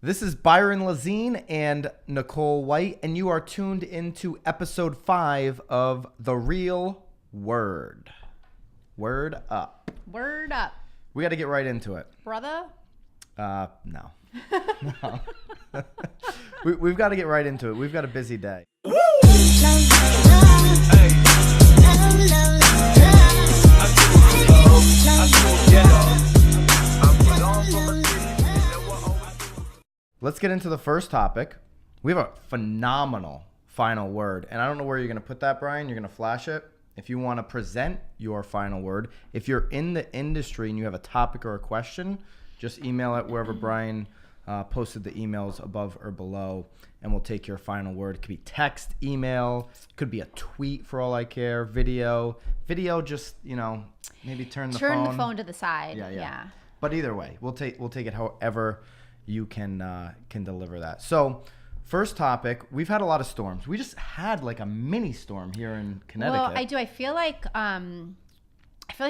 This is Byron Lazine and Nicole White, and you are tuned into episode 5 of The Real Word. Word up. Word up. We got to get right into it. Brother? No. No. We've got to get right into it. We've got a busy day. Let's get into the first topic. We have a phenomenal final word, and I don't know where you're going to put that, Brian. You're going to flash it. If you want to present your final word, if you're in the industry and you have a topic or a question, just email it wherever Brian posted the emails above or below, and we'll take your final word. It could be text, email, could be a tweet for all I care, video, just, maybe turn the phone to the side. Yeah. But either way, we'll take it however you can deliver that. So first topic, we've had a lot of storms. We just had like a mini storm here in Connecticut. Well, I do. I feel like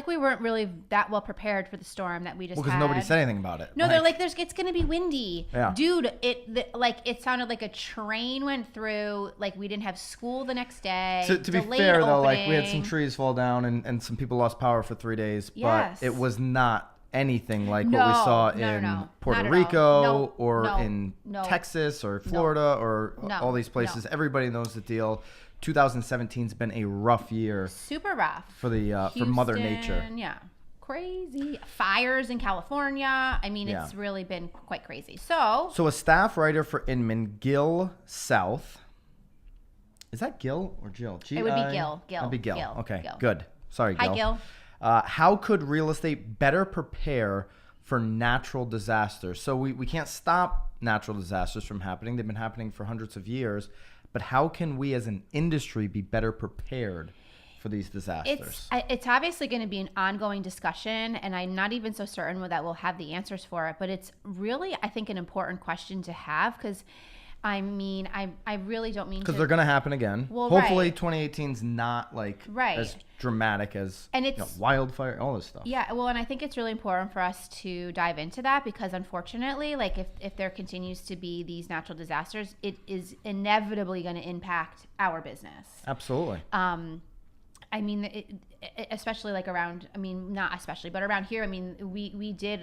we weren't really that well prepared for the storm that we just had. Because nobody said anything about it. No, they're like, it's going to be windy. Yeah. Dude, it sounded like a train went through. Like we didn't have school the next day. To be fair, though, like we had some trees fall down and some people lost power for 3 days. Yes. But it was not anything like what we saw in Puerto Rico in Texas or Florida or all these places. Everybody knows the deal. 2017's been a rough year. Super rough. For Mother Nature. Yeah. Crazy. Fires in California. I mean, it's really been quite crazy. So a staff writer for Inman, Gil South. Is that Gil or Jill? It would be Gil. It'd be Gil. Okay, Gil. Good. Sorry, Gil. Hi, Gil. How could real estate better prepare for natural disasters? So we can't stop natural disasters from happening. They've been happening for hundreds of years. But how can we as an industry be better prepared for these disasters? It's obviously going to be an ongoing discussion, and I'm not even so certain that we'll have the answers for it. But it's really, I think, an important question to have because I mean, I really don't mean to. Because they're going to happen again. Well, hopefully 2018's not like right. as dramatic as and it's, wildfire, all this stuff. Yeah, well, and I think it's really important for us to dive into that because unfortunately, like if there continues to be these natural disasters, it is inevitably going to impact our business. Absolutely. I mean, especially like around, I mean, not especially, but around here, I mean,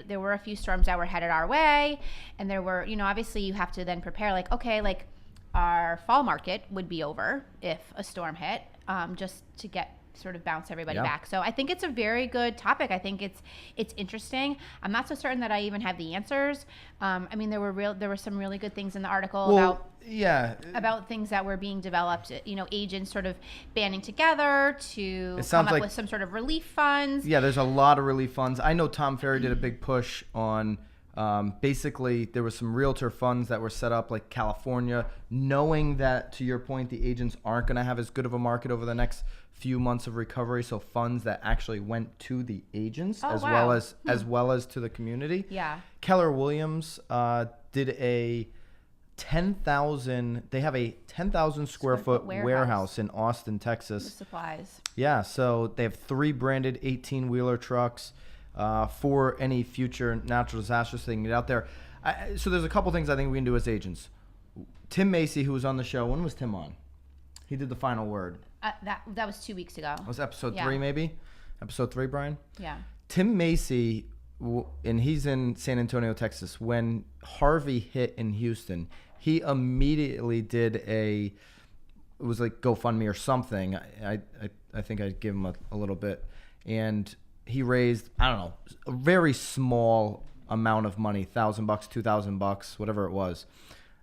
there were a few storms that were headed our way. And there were, obviously you have to then prepare like, okay, like our fall market would be over if a storm hit, just to sort of bounce everybody back. So I think it's a very good topic. I think it's interesting. I'm not so certain that I even have the answers. I mean, there were some really good things in the article about things that were being developed, agents sort of banding together to come up with some sort of relief funds. Yeah, there's a lot of relief funds. I know Tom Ferry did a big push on basically there was some realtor funds that were set up like California, knowing that, to your point, the agents aren't going to have as good of a market over the next few months of recovery. So funds that actually went to the agents as well as to the community. Yeah. Keller Williams did a 10,000. They have a 10,000 square foot warehouse in Austin, Texas. With supplies. Yeah. So they have 3 branded 18-wheeler trucks. For any future natural disasters they can get out there. So there's a couple things I think we can do as agents. Tim Macy, who was on the show, when was Tim on? He did the final word. That was 2 weeks ago. Was episode 3 maybe? Episode 3, Brian? Yeah. Tim Macy, and he's in San Antonio, Texas. When Harvey hit in Houston, he immediately did it was like GoFundMe or something. I think I'd give him a little bit. And he raised, I don't know, a very small amount of money, $1,000, $2,000, whatever it was.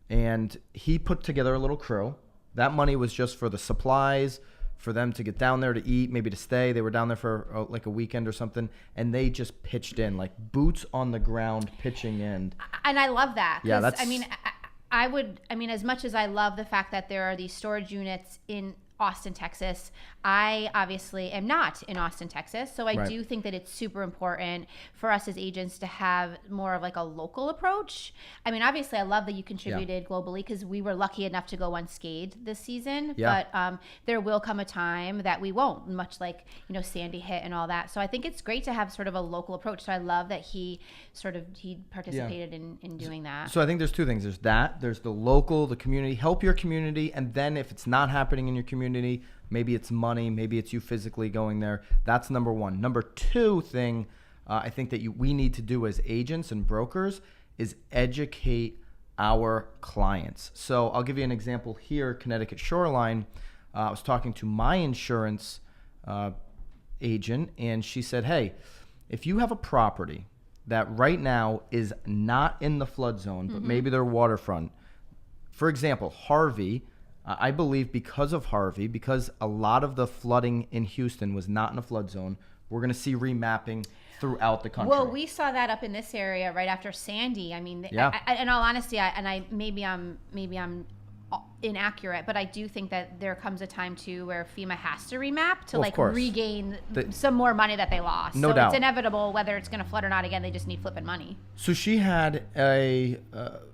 And he put together a little crew. That money was just for the supplies, for them to get down there to eat, maybe to stay. They were down there for like a weekend or something, and they just pitched in, like boots on the ground, pitching in. And I love that. Yeah, that's. I mean, as much as I love the fact that there are these storage units in Austin, Texas. I obviously am not in Austin, Texas. So I Right. do think that it's super important for us as agents to have more of like a local approach. I mean, obviously I love that you contributed globally because we were lucky enough to go unscathed this season. Yeah. But there will come a time that we won't, much like, Sandy hit and all that. So I think it's great to have sort of a local approach. So I love that he participated in doing that. So I think there's two things. There's that. There's the local, the community. Help your community. And then if it's not happening in your community, maybe it's money, maybe it's you physically going there. That's number one. Number two thing I think that we need to do as agents and brokers is educate our clients. So I'll give you an example here, Connecticut Shoreline. I was talking to my insurance agent, and she said, hey, if you have a property that right now is not in the flood zone, but maybe they're waterfront. For example, Harvey, I believe because of Harvey, because a lot of the flooding in Houston was not in a flood zone, we're going to see remapping throughout the country. Well, we saw that up in this area right after Sandy. I mean, in all honesty, maybe I'm inaccurate, but I do think that there comes a time too where FEMA has to remap to regain some more money that they lost. No so doubt. It's inevitable whether it's going to flood or not. Again, they just need flipping money. So she had a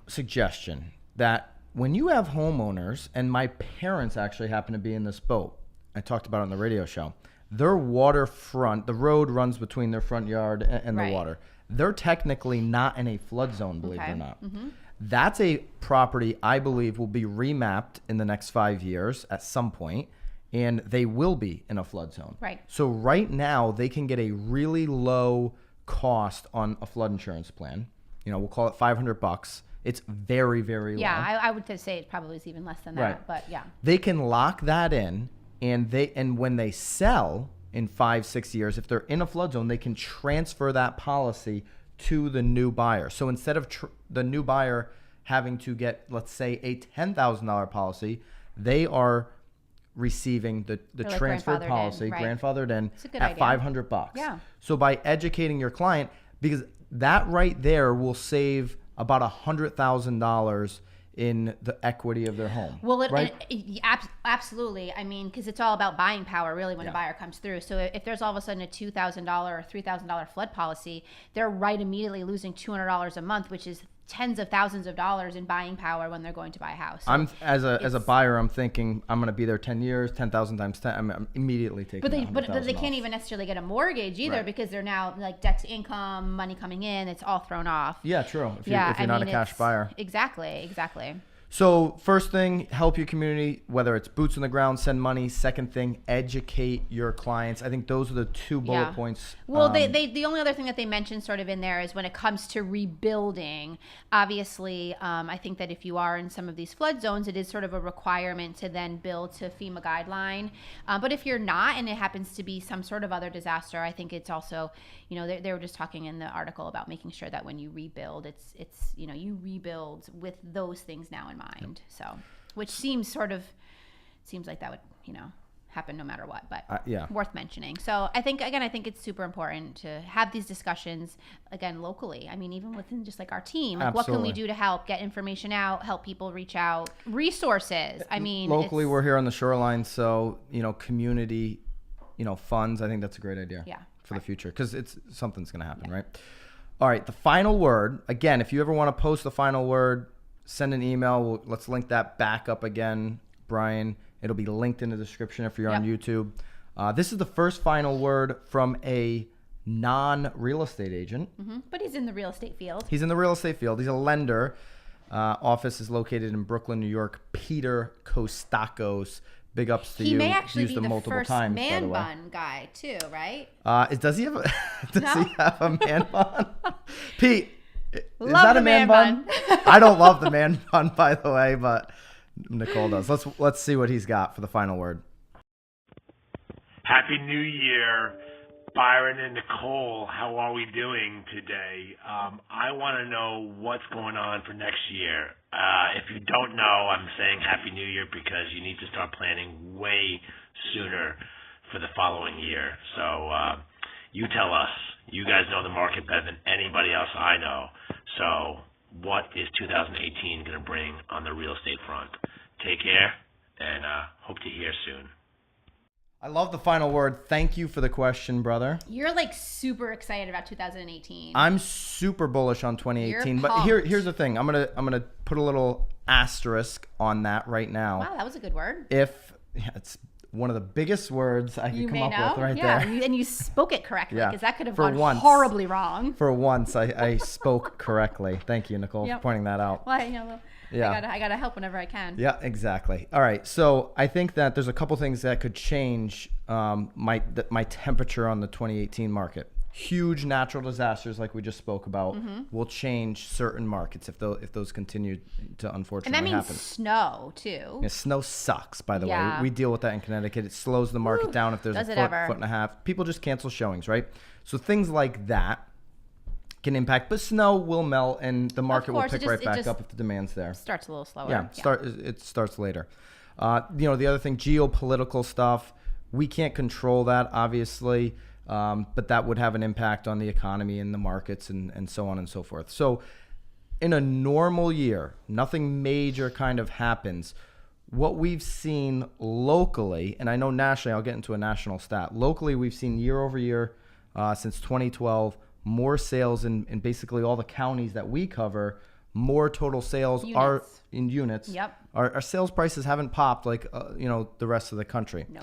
suggestion that when you have homeowners, and my parents actually happen to be in this boat, I talked about it on the radio show, their waterfront, the road runs between their front yard and the water. They're technically not in a flood zone, believe it or not. That's a property I believe will be remapped in the next 5 years at some point, and they will be in a flood zone. Right. So right now they can get a really low cost on a flood insurance plan. We'll call it $500. It's very, very low. Yeah, I would say it probably is even less than that. Right. But yeah. They can lock that in, and when they sell in 5-6 years, if they're in a flood zone, they can transfer that policy to the new buyer. So instead of the new buyer having to get, let's say, a $10,000 policy, they are receiving the transferred policy, grandfathered in at $500. Yeah. So by educating your client, because that right there will save about $100,000 in the equity of their home. Well, right? Absolutely. I mean, because it's all about buying power, really, when a buyer comes through. So if there's all of a sudden a $2,000 or $3,000 flood policy, they're immediately losing $200 a month, which is tens of thousands of dollars in buying power when they're going to buy a house. So as a buyer, I'm thinking I'm going to be there 10 years, 10,000 times 10. I'm immediately taking. But they can't even necessarily get a mortgage either because they're now like debt to income, money coming in. It's all thrown off. Yeah, true. If you're not a cash buyer. Exactly. So first thing, help your community, whether it's boots on the ground, send money. Second thing, educate your clients. I think those are the two bullet points. Well, the only other thing that they mentioned sort of in there is when it comes to rebuilding, obviously, I think that if you are in some of these flood zones, it is sort of a requirement to then build to FEMA guideline. But if you're not, and it happens to be some sort of other disaster, I think it's also, they were just talking in the article about making sure that when you rebuild, it's you rebuild with those things now in mind. So, which seems like that would happen no matter what, but worth mentioning. So I think it's super important to have these discussions again locally. I mean, even within just like our team, like what can we do to help get information out, help people reach out, resources. I mean, locally we're here on the shoreline, so community funds, I think that's a great idea for the future, because something's going to happen, right? All right, the final word, again, if you ever want to post the final word, send an email. Let's link that back up again, Brian. It'll be linked in the description if you're on YouTube. This is the first final word from a non-real estate agent. But he's in the real estate field. He's in the real estate field. He's a lender. Office is located in Brooklyn, New York. Peter.Costakos. Big ups to you. He may actually Used be him the multiple first times, man bun guy too, right? Does he have a man bun? Pete, is Love that the a man bun? I don't love the man bun, by the way, but Nicole does. Let's see what he's got for the final word. Happy New Year, Byron and Nicole. How are we doing today? I want to know what's going on for next year. If you don't know, I'm saying Happy New Year because you need to start planning way sooner for the following year. So you tell us. You guys know the market better than anybody else I know. So what is 2018 going to bring on the real estate front? Take care and hope to hear soon. I love the final word. Thank you for the question, brother. You're like super excited about 2018. I'm super bullish on 2018, You're but pumped. here's the thing. I'm gonna put a little asterisk on that right now. Wow, that was a good word. It's one of the biggest words I could come up with right there. And you spoke it correctly, Yeah. because that could have For gone once. horribly wrong. For once, I spoke correctly. Thank you, Nicole, Yep. for pointing that out. Well, you know, Yeah. I gotta help whenever I can. Yeah, exactly. All right, so I think that there's a couple things that could change my temperature on the 2018 market. Huge natural disasters, like we just spoke about, will change certain markets if those continue to And unfortunately that means happen. snow too. Yeah, snow sucks, by the Yeah. way. We deal with that in Connecticut. It slows the market Ooh, down if there's does a it foot, ever. foot and a half. People just cancel showings, right? So things like that can impact, but snow will melt and the market will course, pick it right back just up if the demand's there. Starts a little slower. Yeah, it starts later. The other thing, geopolitical stuff, we can't control that, obviously, but that would have an impact on the economy and the markets and so on and so forth. So in a normal year, nothing major kind of happens. What we've seen locally, and I know nationally, I'll get into a national stat. Locally, we've seen year over year since 2012, more sales in basically all the counties that we cover. More total sales are Units. in units. Yep. Our sales prices haven't popped like the rest of the country. No.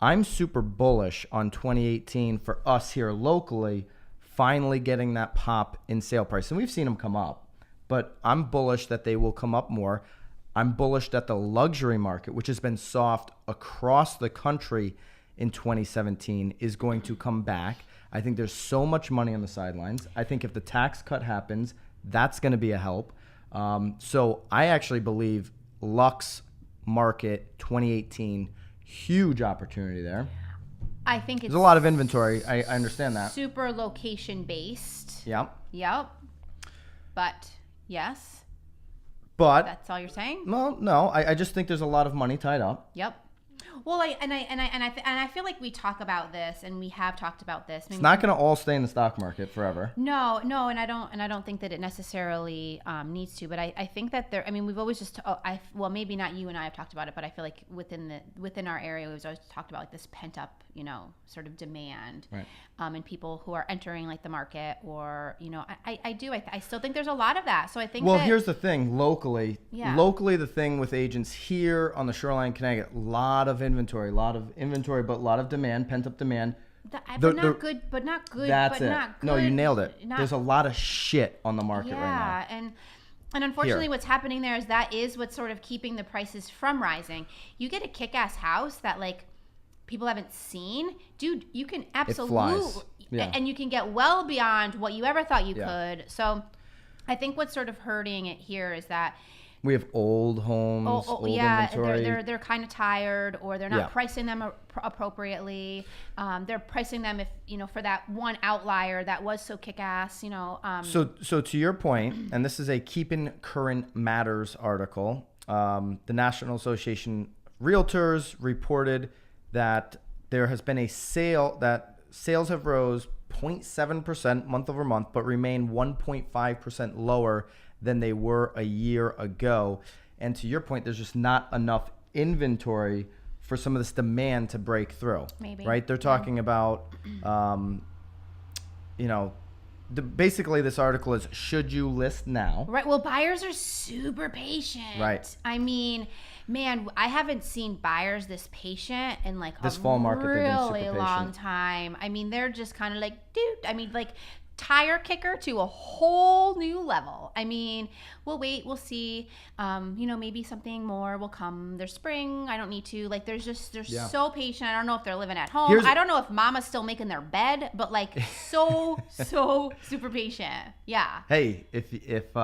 I'm super bullish on 2018 for us here locally, finally getting that pop in sale price. And we've seen them come up, but I'm bullish that they will come up more. I'm bullish that the luxury market, which has been soft across the country in 2017, is going to come back. I think there's so much money on the sidelines. I think if the tax cut happens, that's going to be a help. So I actually believe Lux market 2018, huge opportunity there. I think it's There's a lot of inventory. I understand that. super location based. Yeah. Yep. But yes, But that's all you're saying. no, I just think there's a lot of money tied up. Yep. Well, I feel like we talk about this, and we have talked about this. It's not going to all stay in the stock market forever. No, and I don't think that it necessarily needs to. But I think that there. I mean, we've always just. Maybe not you and I have talked about it, but I feel like within our area, we've always talked about like this pent up, sort of demand, Right. And people who are entering like the market, or I still think there's a lot of that. So I think. Well, that, here's the thing. Locally, the thing with agents here on the shoreline, Connecticut, a lot of inventory, but a lot of demand, pent up demand. But not good. That's it. No, you nailed it. There's a lot of shit on the market right now. And unfortunately, what's happening there is what's sort of keeping the prices from rising. You get a kick-ass house that like people haven't seen, dude. You can absolutely, and you can get well beyond what you ever thought you could. So, I think what's sort of hurting it here is that. We have old homes, old inventory. They're kind of tired, or they're not pricing them appropriately. They're pricing them for that one outlier that was so kick-ass. So to your point, and this is a Keeping Current Matters article. The National Association of Realtors reported that there has been a sale that sales have rose 0.7% month over month, but remain 1.5% lower than they were a year ago. And to your point, there's just not enough inventory for some of this demand to break through. Maybe. Right? They're talking about, basically this article is, should you list now? Right. Well, buyers are super patient. Right. I mean, man, I haven't seen buyers this patient in like this a fall market, really they've been super long patient. time. I mean, they're just kind of like, dude. I mean, like tire kicker to a whole new level. I mean, we'll wait, we'll see. Maybe something more will come. There's spring. I don't need to. Like, they're so patient. I don't know if they're living at home. I don't know if mama's still making their bed, but like so super patient. Yeah. Hey, if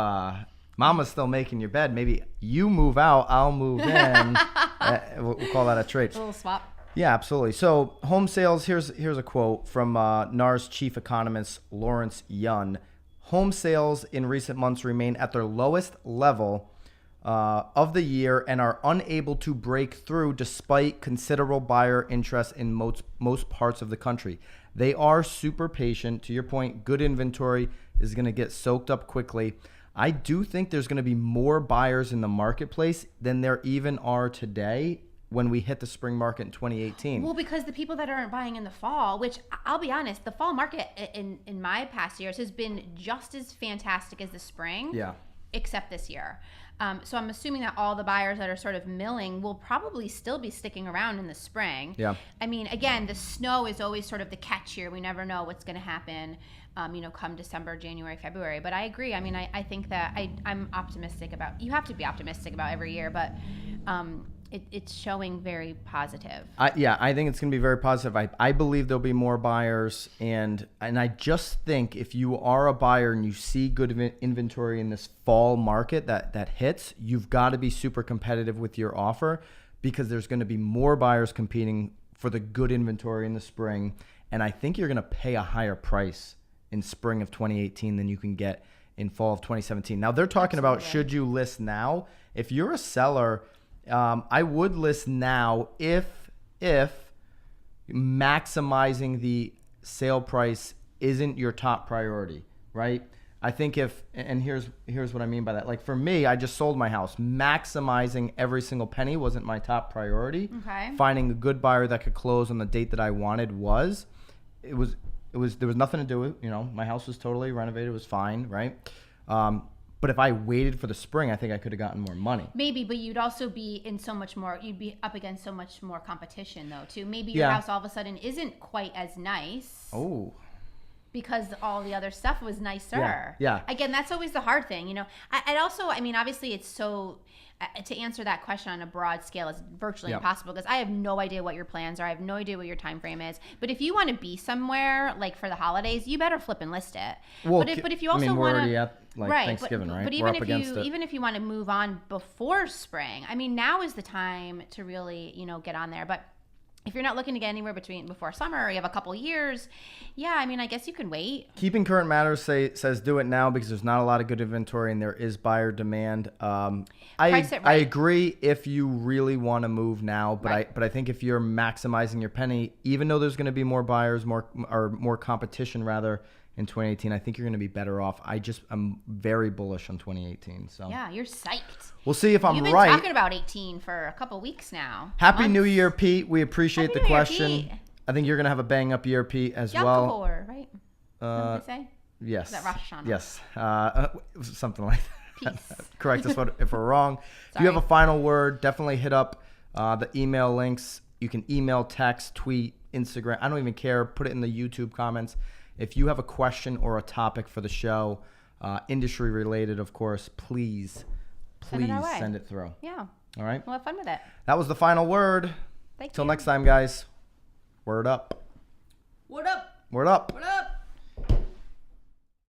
mama's still making your bed, maybe you move out, I'll move in. We'll call that a trade. A little swap. Yeah, absolutely. So home sales, here's a quote from NAR's chief economist, Lawrence Yun. Home sales in recent months remain at their lowest level of the year and are unable to break through despite considerable buyer interest in most parts of the country. They are super patient. To your point, good inventory is going to get soaked up quickly. I do think there's going to be more buyers in the marketplace than there even are today when we hit the spring market in 2018. Well, because the people that aren't buying in the fall, which I'll be honest, the fall market in my past years has been just as fantastic as the spring. Yeah. Except this year. So I'm assuming that all the buyers that are sort of milling will probably still be sticking around in the spring. Yeah. I mean, again, the snow is always sort of the catch here. We never know what's going to happen, come December, January, February. But I agree. I mean, I think that I'm optimistic about, you have to be optimistic about every year, but it's showing very positive. I think it's going to be very positive. I believe there'll be more buyers, and I just think if you are a buyer and you see good inventory in this fall market that hits, you've got to be super competitive with your offer, because there's going to be more buyers competing for the good inventory in the spring, and I think you're going to pay a higher price in spring of 2018 than you can get in fall of 2017. Now they're talking about, should you list now? If you're a seller, I would list now if maximizing the sale price isn't your top priority, right? I think and here's what I mean by that. Like for me, I just sold my house. Maximizing every single penny wasn't my top priority. Okay. Finding a good buyer that could close on the date that I wanted was. There was nothing to do with, my house was totally renovated. It was fine, right? But if I waited for the spring, I think I could have gotten more money. Maybe, but you'd also be you'd be up against so much more competition though too. Maybe your house all of a sudden isn't quite as nice. Oh. Because all the other stuff was nicer. Yeah. Again, that's always the hard thing, And also, I mean, obviously it's so, to answer that question on a broad scale is virtually impossible, because I have no idea what your plans are. I have no idea what your time frame is. But if you want to be somewhere like for the holidays, you better flip and list it. Well, but if you also we're want already at Thanksgiving, right? But we're up against it. even if you want to move on before spring, I mean, now is the time to really, get on there. But if you're not looking to get anywhere before summer, or you have a couple years, I mean, I guess you can wait. Keeping Current Matters says do it now, because there's not a lot of good inventory and there is buyer demand. Price it right. I agree if you really want to move now, but Right. I think if you're maximizing your penny, even though there's going to be more buyers, more competition rather in 2018, I think you're going to be better off. I'm very bullish on 2018. So Yeah, you're psyched. We'll see if I'm You've been right. talking about 18 for a couple weeks now. Happy Months. New Year, Pete. We appreciate Happy the New Year, question. Pete. I think you're going to have a bang up year, Pete, as Yom well. Kippur, right? What did they say? Yes. Is that Rosh Hashanah? Yes. Something like that. Peace. Correct us if we're wrong. If you have a final word, definitely hit up the email links. You can email, text, tweet, Instagram. I don't even care. Put it in the YouTube comments. If you have a question or a topic for the show, industry related, of course, please send it through. Yeah. All right. We'll have fun with it. That was the final word. Thank you. Till next time, guys. Word up. What up? Word up. What up?